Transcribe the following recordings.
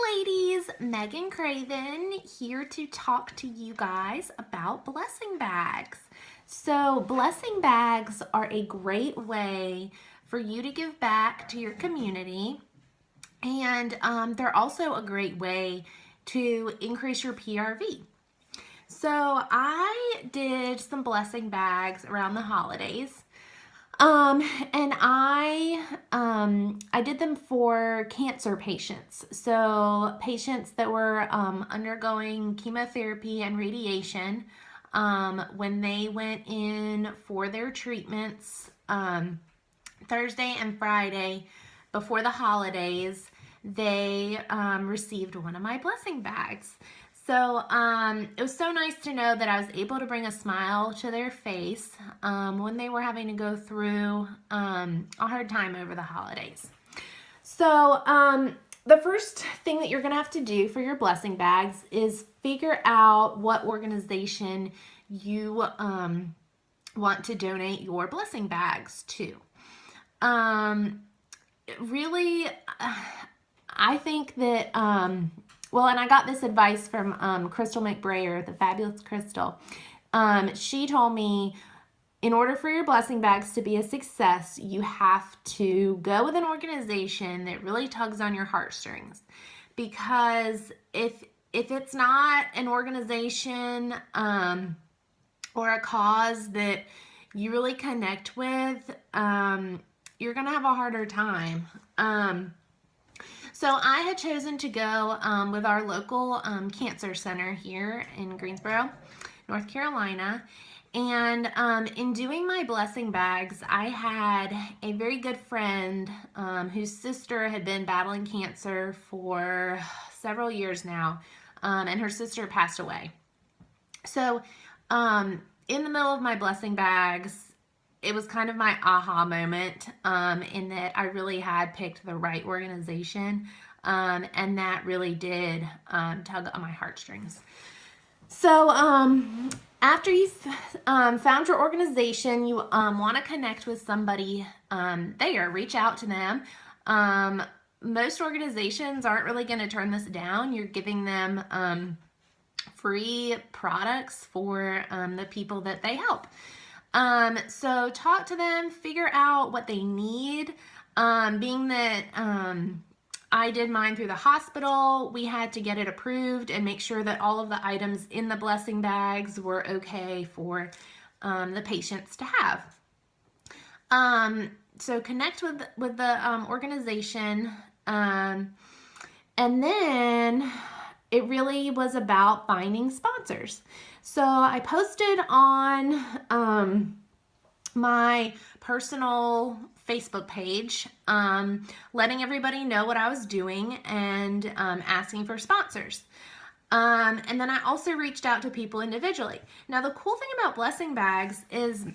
ladies, Megan Craven here to talk to you guys about blessing bags. So blessing bags are a great way for you to give back to your community, and they're also a great way to increase your PRV. So I did some blessing bags around the holidays. And I did them for cancer patients. So patients that were undergoing chemotherapy and radiation, when they went in for their treatments Thursday and Friday before the holidays, they received one of my blessing bags. So it was so nice to know that I was able to bring a smile to their face when they were having to go through a hard time over the holidays. So the first thing that you're going to have to do for your blessing bags is figure out what organization you want to donate your blessing bags to. Really, I think that... Well, and I got this advice from Crystal McBrayer, the Fabulous Crystal. She told me, in order for your blessing bags to be a success, you have to go with an organization that really tugs on your heartstrings. Because if it's not an organization or a cause that you really connect with, you're going to have a harder time. So I had chosen to go with our local cancer center here in Greensboro, North Carolina. And in doing my blessing bags, I had a very good friend whose sister had been battling cancer for several years now, and her sister passed away. So in the middle of my blessing bags, it was kind of my aha moment in that I really had picked the right organization, and that really did tug on my heartstrings. So after you've found your organization, you want to connect with somebody there. Reach out to them. Most organizations aren't really going to turn this down. You're giving them free products for the people that they help. So talk to them, figure out what they need. Being that I did mine through the hospital, we had to get it approved and make sure that all of the items in the blessing bags were okay for the patients to have. So connect with the organization, and then it really was about finding sponsors. So I posted on my personal Facebook page, letting everybody know what I was doing and asking for sponsors. And then I also reached out to people individually. Now, the cool thing about blessing bags is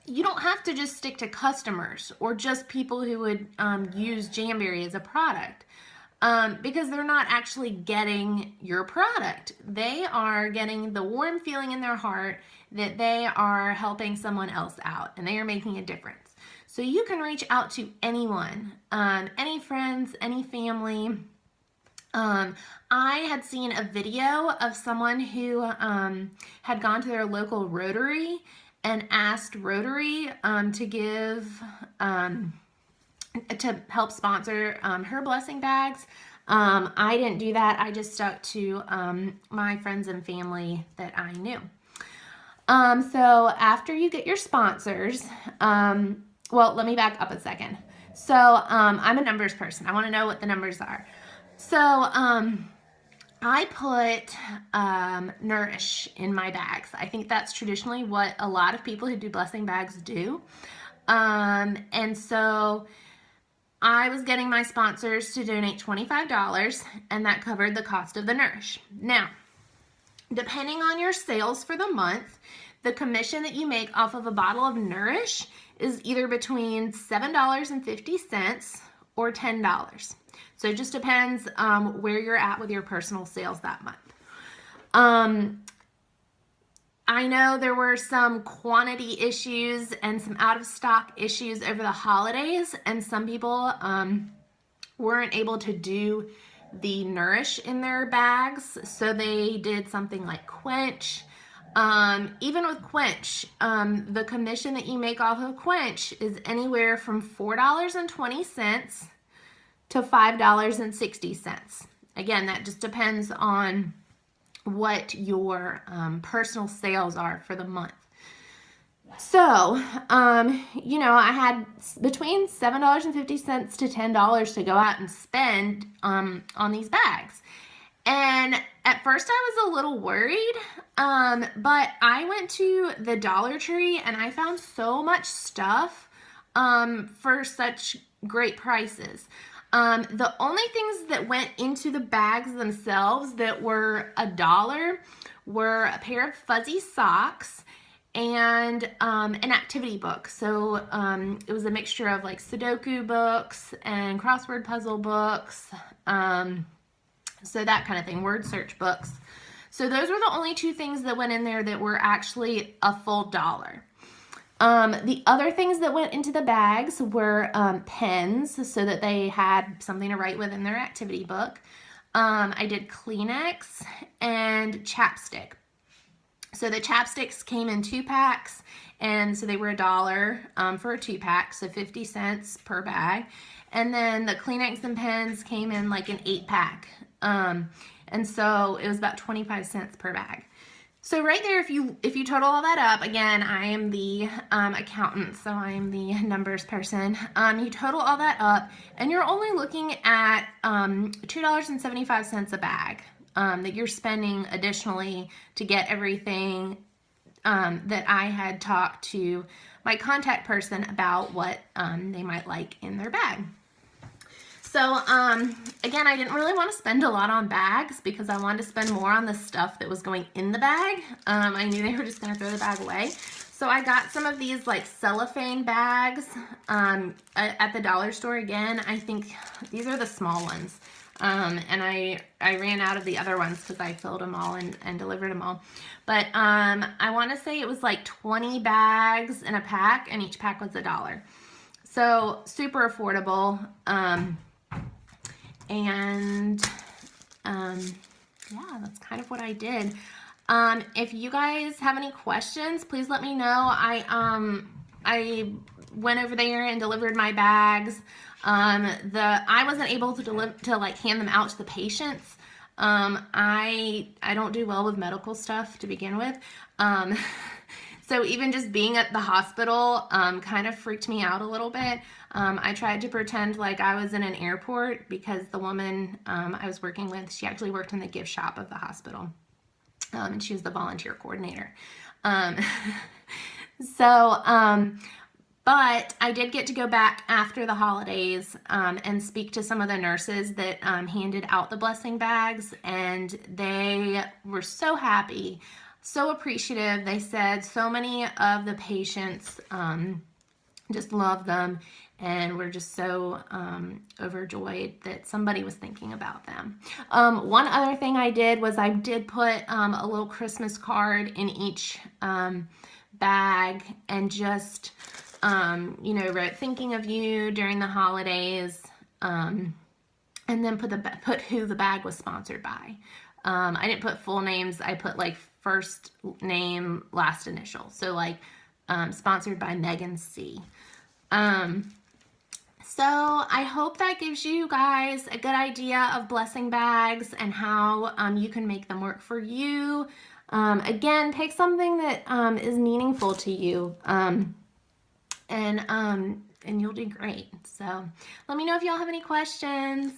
you don't have to just stick to customers or just people who would use Jamberry as a product. Because they're not actually getting your product. They are getting the warm feeling in their heart that they are helping someone else out and they are making a difference. So you can reach out to anyone, any friends, any family. I had seen a video of someone who had gone to their local Rotary and asked Rotary to give... to help sponsor her blessing bags. I didn't do that. I just stuck to my friends and family that I knew. So after you get your sponsors, well, let me back up a second. So I'm a numbers person. I want to know what the numbers are. So I put Nourish in my bags. I think that's traditionally what a lot of people who do blessing bags do. And so I was getting my sponsors to donate $25, and that covered the cost of the Nourish. Now, depending on your sales for the month, the commission that you make off of a bottle of Nourish is either between $7.50 or $10. So it just depends where you're at with your personal sales that month. I know there were some quantity issues and some out of stock issues over the holidays, and some people weren't able to do the Nourish in their bags. So they did something like Quench. Even with Quench, the commission that you make off of Quench is anywhere from $4.20 to $5.60. Again, that just depends on what your personal sales are for the month. So, I had between $7.50 to $10 to go out and spend on these bags. And at first I was a little worried, but I went to the Dollar Tree and I found so much stuff for such great prices. The only things that went into the bags themselves that were $1 were a pair of fuzzy socks and an activity book. So it was a mixture of like Sudoku books and crossword puzzle books, so that kind of thing, word search books. So those were the only two things that went in there that were actually a full $1. The other things that went into the bags were pens, so that they had something to write with in their activity book. I did Kleenex and chapstick. So the chapsticks came in 2-packs, and so they were $1 for a 2-pack, so 50 cents per bag. And then the Kleenex and pens came in like an 8-pack, and so it was about 25 cents per bag. So right there, if you total all that up, again, I am the accountant, so I am the numbers person. You total all that up, and you're only looking at $2.75 a bag that you're spending additionally to get everything that I had talked to my contact person about what they might like in their bag. So, again, I didn't really want to spend a lot on bags because I wanted to spend more on the stuff that was going in the bag. I knew they were just going to throw the bag away. So I got some of these like cellophane bags at the dollar store again. I think these are the small ones. And I ran out of the other ones because I filled them all and delivered them all. But I want to say it was like 20 bags in a pack, and each pack was $1. So super affordable. Yeah, that's kind of what I did. If you guys have any questions, please let me know. I went over there and delivered my bags. I wasn't able to like hand them out to the patients. I don't do well with medical stuff to begin with. So even just being at the hospital kind of freaked me out a little bit. I tried to pretend like I was in an airport because the woman I was working with, she actually worked in the gift shop of the hospital. And she was the volunteer coordinator. But I did get to go back after the holidays and speak to some of the nurses that handed out the blessing bags, and they were so happy, so appreciative. They said so many of the patients just loved them and were just so overjoyed that somebody was thinking about them. One other thing I did was I did put a little Christmas card in each bag and just wrote thinking of you during the holidays, and then put who the bag was sponsored by. I didn't put full names. I put like first name, last initial. So like sponsored by Megan C. So I hope that gives you guys a good idea of blessing bags and how you can make them work for you. Again, pick something that is meaningful to you. And you'll do great. So let me know if y'all have any questions.